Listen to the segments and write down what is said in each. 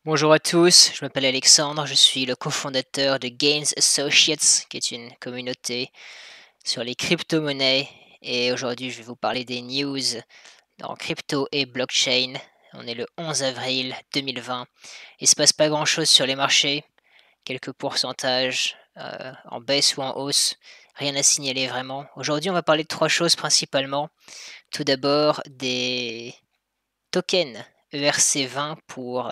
Bonjour à tous, je m'appelle Alexandre, je suis le cofondateur de Gains Associates, qui est une communauté sur les crypto-monnaies. Et aujourd'hui, je vais vous parler des news dans crypto et blockchain. On est le 11 avril 2020. Il ne se passe pas grand-chose sur les marchés, quelques pourcentages en baisse ou en hausse, rien à signaler vraiment. Aujourd'hui, on va parler de trois choses principalement. Tout d'abord, des tokens ERC20 pour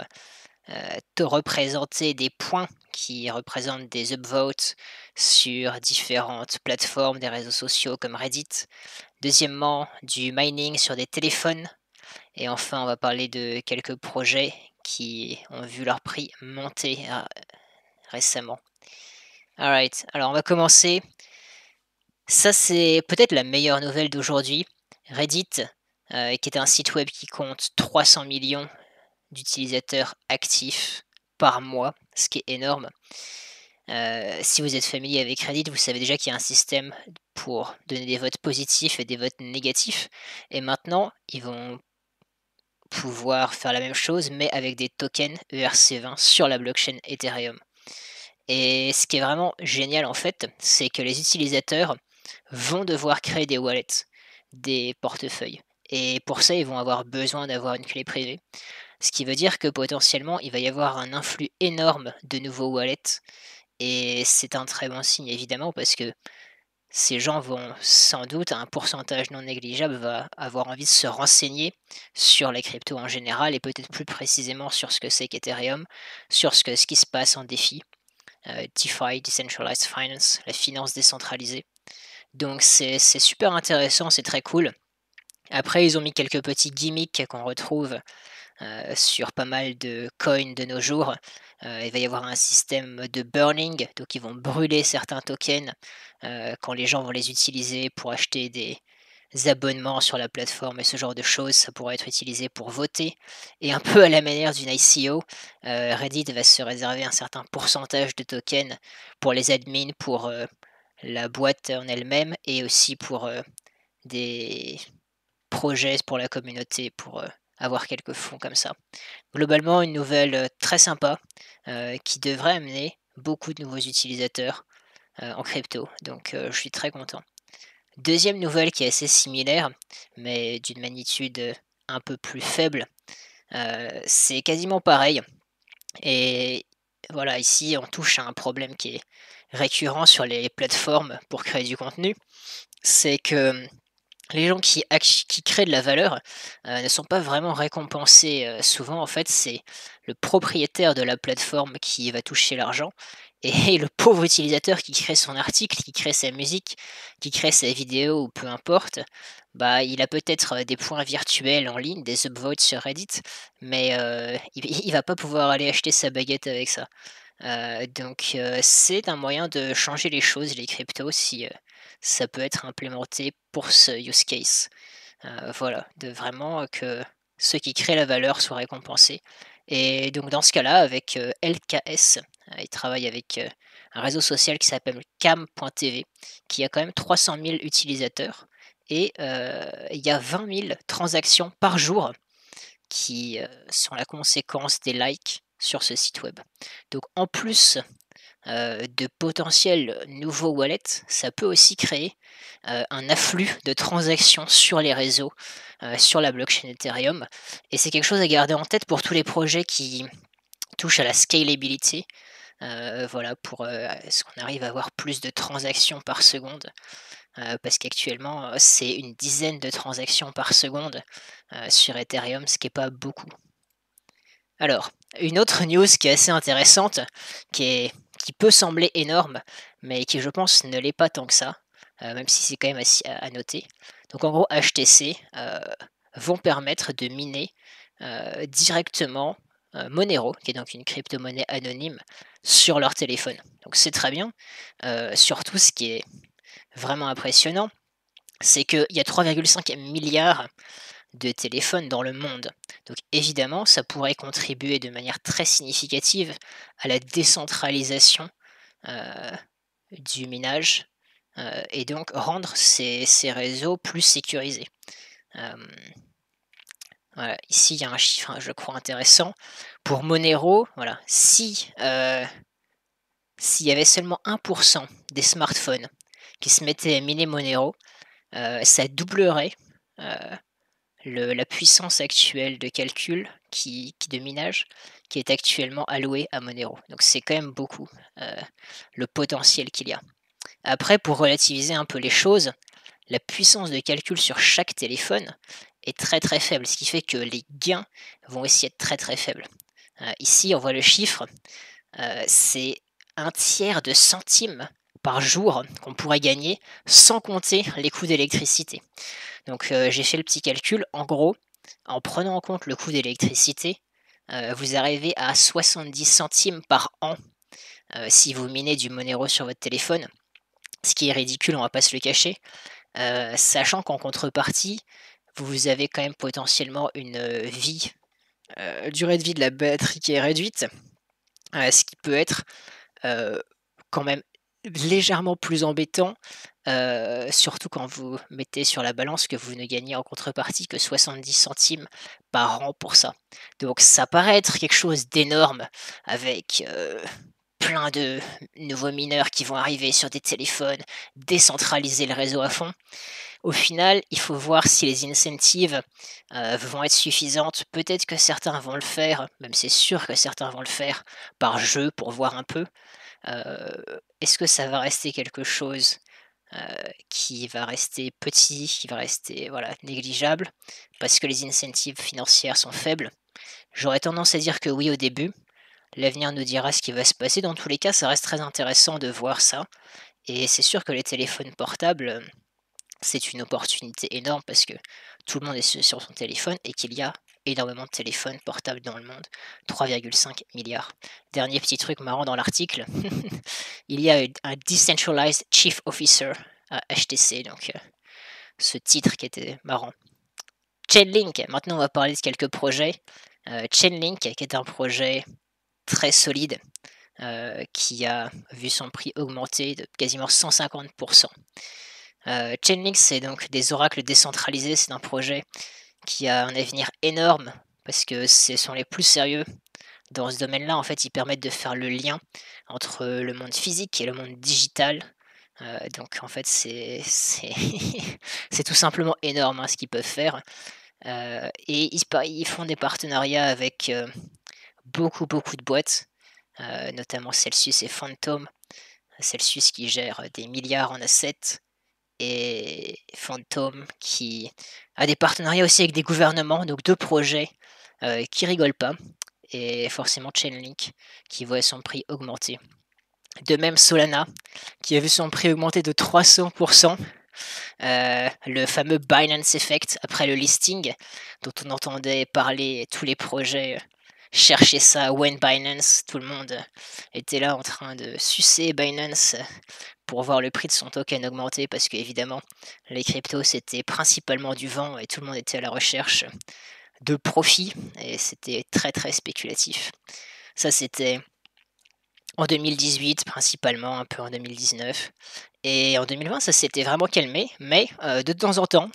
te représenter des points qui représentent des upvotes sur différentes plateformes des réseaux sociaux comme Reddit. Deuxièmement, du mining sur des téléphones. Et enfin, on va parler de quelques projets qui ont vu leur prix monter récemment. Alright, alors on va commencer. Ça, c'est peut-être la meilleure nouvelle d'aujourd'hui. Reddit, qui est un site web qui compte 300 millions d'utilisateurs actifs par mois, ce qui est énorme. Si vous êtes familier avec Reddit, vous savez déjà qu'il y a un système pour donner des votes positifs et des votes négatifs. Et maintenant, ils vont pouvoir faire la même chose, mais avec des tokens ERC20 sur la blockchain Ethereum. Et ce qui est vraiment génial en fait, c'est que les utilisateurs vont devoir créer des wallets, des portefeuilles. Et pour ça, ils vont avoir besoin d'avoir une clé privée. Ce qui veut dire que potentiellement, il va y avoir un influx énorme de nouveaux wallets. Et c'est un très bon signe évidemment parce que ces gens vont sans doute, un pourcentage non négligeable, va avoir envie de se renseigner sur les cryptos en général et peut-être plus précisément sur ce que c'est qu'Ethereum, sur ce qui se passe en DeFi, DeFi, Decentralized Finance, la finance décentralisée. Donc c'est super intéressant, c'est très cool. Après, ils ont mis quelques petits gimmicks qu'on retrouve sur pas mal de coins de nos jours. Il va y avoir un système de burning, donc ils vont brûler certains tokens quand les gens vont les utiliser pour acheter des abonnements sur la plateforme et ce genre de choses. Ça pourrait être utilisé pour voter. Et un peu à la manière d'une ICO, Reddit va se réserver un certain pourcentage de tokens pour les admins, pour la boîte en elle-même et aussi pour des projets pour la communauté, pour avoir quelques fonds comme ça. Globalement, une nouvelle très sympa qui devrait amener beaucoup de nouveaux utilisateurs en crypto. Donc, je suis très content. Deuxième nouvelle qui est assez similaire, mais d'une magnitude un peu plus faible, c'est quasiment pareil. Et voilà, ici, on touche à un problème qui est récurrent sur les plateformes pour créer du contenu. C'est que les gens qui créent de la valeur, ne sont pas vraiment récompensés, souvent en fait, c'est le propriétaire de la plateforme qui va toucher l'argent et le pauvre utilisateur qui crée son article, qui crée sa musique, qui crée sa vidéo ou peu importe, bah, il a peut-être, des points virtuels en ligne, des upvotes sur Reddit, mais il va pas pouvoir aller acheter sa baguette avec ça. Donc c'est un moyen de changer les choses, les cryptos, si, ça peut être implémenté pour ce use case. Voilà, de vraiment que ceux qui créent la valeur soient récompensés. Et donc dans ce cas-là, avec, LKS, ils travaillent avec, un réseau social qui s'appelle Cam.tv, qui a quand même 300 000 utilisateurs et il y a 20 000 transactions par jour qui, sont la conséquence des likes sur ce site web. Donc en plus, de potentiels nouveaux wallets, ça peut aussi créer, un afflux de transactions sur les réseaux, sur la blockchain Ethereum et c'est quelque chose à garder en tête pour tous les projets qui touchent à la scalability, voilà pour, ce qu'on arrive à avoir plus de transactions par seconde, parce qu'actuellement, c'est une dizaine de transactions par seconde, sur Ethereum, ce qui est pas beaucoup. Alors, une autre news qui est assez intéressante, qui peut sembler énorme, mais qui je pense ne l'est pas tant que ça, même si c'est quand même à noter. Donc en gros, HTC vont permettre de miner directement Monero, qui est donc une crypto-monnaie anonyme, sur leur téléphone. Donc c'est très bien. Surtout, ce qui est vraiment impressionnant, c'est qu'il y a 3,5 milliards de téléphones dans le monde. Donc évidemment, ça pourrait contribuer de manière très significative à la décentralisation euh, du minage et donc rendre ces réseaux plus sécurisés. Euh, Voilà, ici, il y a un chiffre, je crois intéressant. Pour Monero, voilà, s'il y avait seulement 1 des smartphones qui se mettaient à miner Monero, ça doublerait, heu, le la puissance actuelle de calcul de minage qui est actuellement allouée à Monero. Donc c'est quand même beaucoup, heu, le potentiel qu'il y a. Après, pour relativiser un peu les choses, la puissance de calcul sur chaque téléphone est très, très faible, ce qui fait que les gains vont aussi être très, très faibles. Ici, on voit le chiffre, c'est un tiers de centime par jour qu'on pourrait gagner sans compter les coûts d'électricité. Donc, j'ai fait le petit calcul, en gros, en prenant en compte le coût d'électricité, vous arrivez à 70 centimes par an, si vous minez du Monero sur votre téléphone, ce qui est ridicule, on va pas se le cacher. Sachant qu'en contrepartie, vous avez quand même potentiellement une, durée de vie de la batterie qui est réduite, ce qui peut être, heu, quand même légèrement plus embêtant, surtout quand vous mettez sur la balance que vous ne gagnez en contrepartie que 70 centimes par an pour ça. Donc ça paraît être quelque chose d'énorme avec, plein de nouveaux mineurs qui vont arriver sur des téléphones, décentraliser le réseau à fond. Au final, il faut voir si les incentives, vont être suffisantes. Peut-être que certains vont le faire, même c'est sûr que certains vont le faire par jeu pour voir un peu. Est-ce que ça va rester quelque chose, heu, qui va rester petit, qui va rester, voilà, négligeable? Parce que les incentives financières sont faibles? J'aurais tendance à dire que oui au début. L'avenir nous dira ce qui va se passer. Dans tous les cas, ça reste très intéressant de voir ça et c'est sûr que les téléphones portables, c'est une opportunité énorme parce que tout le monde est sur son téléphone et qu'il y a énormément de téléphones portables dans le monde, 3,5 milliards. Dernier petit truc marrant dans l'article, il y a un Decentralized Chief Officer à HTC, donc ce titre qui était marrant. Chainlink, maintenant on va parler de quelques projets. Chainlink, qui est un projet très solide, qui a vu son prix augmenter de quasiment 150. Chainlink, c'est donc des oracles décentralisés, c'est un projet qui a un avenir énorme parce que ce sont les plus sérieux dans ce domaine-là. En fait, ils permettent de faire le lien entre le monde physique et le monde digital. Donc en fait, c'est c'est tout simplement énorme, hein, ce qu'ils peuvent faire. Et ils font des partenariats avec, beaucoup, beaucoup de boîtes, notamment Celsius et Phantom. Celsius qui gère des milliards en assets et Phantom qui a des partenariats aussi avec des gouvernements, donc 2 projets, qui rigolent pas et forcément Chainlink qui voit son prix augmenter. De même Solana qui a vu son prix augmenter de 300, le fameux Binance Effect après le listing dont on entendait parler tous les projets, chercher ça, when Binance, tout le monde était là en train de sucer Binance pour voir le prix de son token augmenter parce qu'évidemment, les cryptos, c'était principalement du vent et tout le monde était à la recherche de profit et c'était très, très spéculatif. Ça, c'était en 2018 principalement, un peu en 2019 et en 2020, ça s'était vraiment calmé, mais de temps en temps,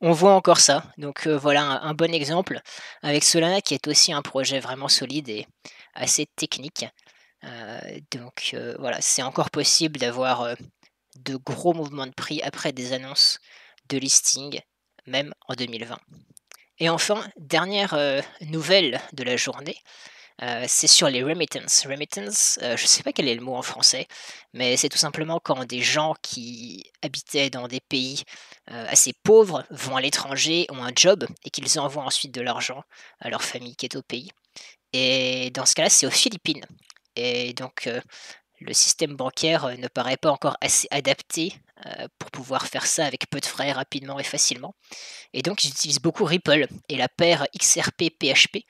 on voit encore ça. Donc voilà un bon exemple avec Solana qui est aussi un projet vraiment solide et assez technique. Voilà, c'est encore possible d'avoir, de gros mouvements de prix après des annonces de listing, même en 2020. Et enfin, dernière, nouvelle de la journée, c'est sur les remittances. Remittance, je ne sais pas quel est le mot en français, mais c'est tout simplement quand des gens qui habitaient dans des pays, assez pauvres vont à l'étranger, ont un job et qu'ils envoient ensuite de l'argent à leur famille qui est au pays. Et dans ce cas-là, c'est aux Philippines. Et donc, le système bancaire, ne paraît pas encore assez adapté, pour pouvoir faire ça avec peu de frais, rapidement et facilement. Et donc ils utilisent beaucoup Ripple et la paire XRP-PHP,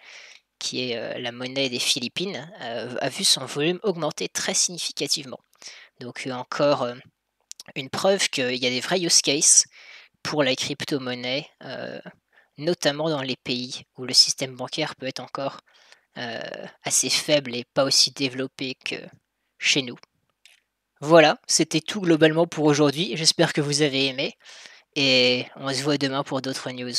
qui est, la monnaie des Philippines, a vu son volume augmenter très significativement. Donc, encore, une preuve qu'il y a des vrais use cases pour la crypto-monnaie, notamment dans les pays où le système bancaire peut être encore, assez faible et pas aussi développé que chez nous. Voilà, c'était tout globalement pour aujourd'hui. J'espère que vous avez aimé et on se voit demain pour d'autres news.